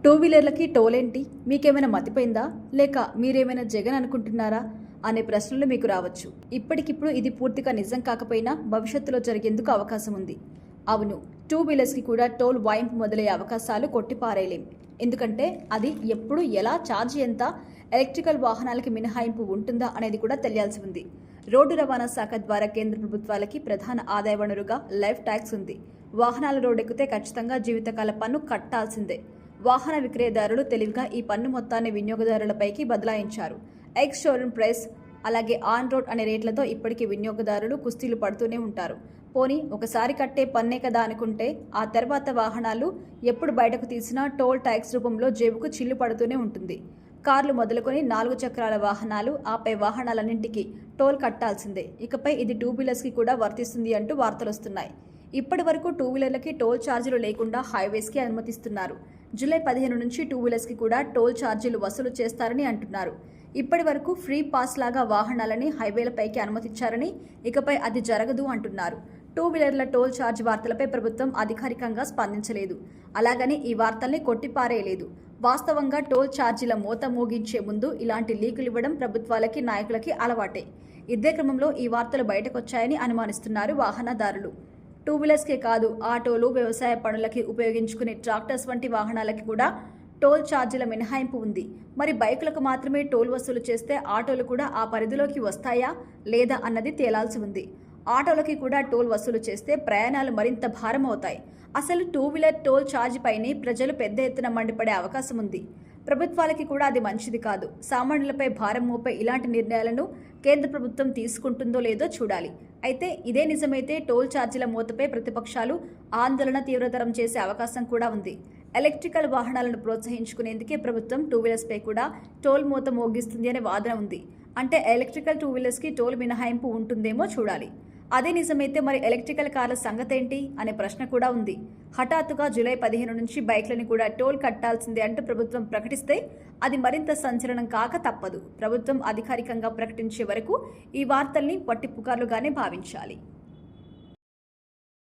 Two వీలర్లకి టోలేంటి? మీకేమైనా మతిపోయిందా? లేక మీరేమైనా జగన్ అనుకుంటున్నారా? అనే ప్రశ్నలు మీకు రావచ్చు. ఇప్పటికిప్పుడు ఇది పూర్తిగా నిజం కాకపోయినా భవిష్యత్తులో జరిగేందుకు అవకాశం ఉంది. అవును, టూ వీలర్స్కి కూడా టోల్ వాయింపు మొదలయ్యే అవకాశాలు కొట్టిపారేయలేం. ఎందుకంటే అది ఎప్పుడు, ఎలా, ఛార్జీ ఎంత, ఎలక్ట్రికల్ వాహనాలకి మినహాయింపు ఉంటుందా అనేది కూడా తెలియాల్సి ఉంది. రోడ్డు రవాణా శాఖ ద్వారా కేంద్ర ప్రభుత్వాలకి ప్రధాన ఆదాయ వనరుగా లైఫ్ ట్యాక్స్ ఉంది. వాహనాలు రోడ్డెక్కితే ఖచ్చితంగా జీవితకాల పన్ను కట్టాల్సిందే. వాహన విక్రయదారులు తెలివిగా ఈ పన్ను మొత్తాన్ని వినియోగదారులపైకి బదలాయించారు. ఎక్స్ షోరూమ్ ప్రైస్ అలాగే ఆన్ రోడ్ అనే రేట్లతో ఇప్పటికీ వినియోగదారులు కుస్తీలు పడుతూనే ఉంటారు. పోనీ ఒకసారి కట్టే పన్నే కదా అనుకుంటే ఆ తర్వాత వాహనాలు ఎప్పుడు బయటకు తీసినా టోల్ ట్యాక్స్ రూపంలో జేబుకు చిల్లు పడుతూనే ఉంటుంది. కార్లు మొదలుకొని 4 చక్రాల వాహనాలు, ఆపై వాహనాలన్నింటికీ టోల్ కట్టాల్సిందే. ఇకపై ఇది టూ వీలర్స్కి కూడా వర్తిస్తుంది అంటూ వార్తలొస్తున్నాయి. ఇప్పటి వరకు టూ వీలర్లకి టోల్ ఛార్జీలు లేకుండా హైవేస్కి అనుమతిస్తున్నారు. జూలై 15 నుంచి టూ వీలర్స్కి కూడా టోల్ ఛార్జీలు వసూలు చేస్తారని అంటున్నారు. ఇప్పటి వరకు ఫ్రీ పాస్ లాగా వాహనాలని హైవేలపైకి అనుమతించారని, ఇకపై అది జరగదు అంటున్నారు. టూ వీలర్ల టోల్ ఛార్జ్ వార్తలపై ప్రభుత్వం అధికారికంగా స్పందించలేదు. అలాగని ఈ వార్తల్ని కొట్టిపారేయలేదు. వాస్తవంగా టోల్ ఛార్జీల మోత మోగించే ముందు ఇలాంటి లీకులు ఇవ్వడం ప్రభుత్వాలకి, నాయకులకి అలవాటే. ఇదే క్రమంలో ఈ వార్తలు బయటకొచ్చాయని అనుమానిస్తున్నారు వాహనదారులు. టూ వీలర్స్కే కాదు, ఆటోలు, వ్యవసాయ పనులకి ఉపయోగించుకునే ట్రాక్టర్స్ వంటి వాహనాలకి కూడా టోల్ ఛార్జీల మినహాయింపు ఉంది. మరి బైకులకు మాత్రమే టోల్ వసూలు చేస్తే ఆటోలు కూడా ఆ పరిధిలోకి వస్తాయా లేదా అన్నది తేలాల్సి ఉంది. ఆటోలకి కూడా టోల్ వసూలు చేస్తే ప్రయాణాలు మరింత భారం అవుతాయి. అసలు టూ వీలర్ టోల్ ఛార్జ్ పైనే ప్రజలు పెద్ద ఎత్తున మండిపడే అవకాశం ఉంది. ప్రభుత్వాలకి కూడా అది మంచిది కాదు. సామాన్యులపై భారం మోపే ఇలాంటి నిర్ణయాలను కేంద్ర ప్రభుత్వం తీసుకుంటుందో లేదో చూడాలి. అయితే ఇదే నిజమైతే టోల్ ఛార్జీల మూతపై ప్రతిపక్షాలు ఆందోళన తీవ్రతరం చేసే అవకాశం కూడా ఉంది. ఎలక్ట్రికల్ వాహనాలను ప్రోత్సహించుకునేందుకే ప్రభుత్వం టూ వీలర్స్పై కూడా టోల్ మూత మోగిస్తుంది అనే వాదన ఉంది. అంటే ఎలక్ట్రికల్ టూ వీలర్స్కి టోల్ మినహాయింపు ఉంటుందేమో చూడాలి. అదే నిజమైతే మరి ఎలక్ట్రికల్ కార్ల సంగతేంటి అనే ప్రశ్న కూడా ఉంది. హఠాత్తుగా జూలై 15 నుంచి బైక్లను కూడా టోల్ కట్టాల్సిందే అంటూ ప్రభుత్వం ప్రకటిస్తే అది మరింత సంచలనం కాక తప్పదు. ప్రభుత్వం అధికారికంగా ప్రకటించే వరకు ఈ వార్తల్ని వట్టి పుకార్లుగానే భావించాలి.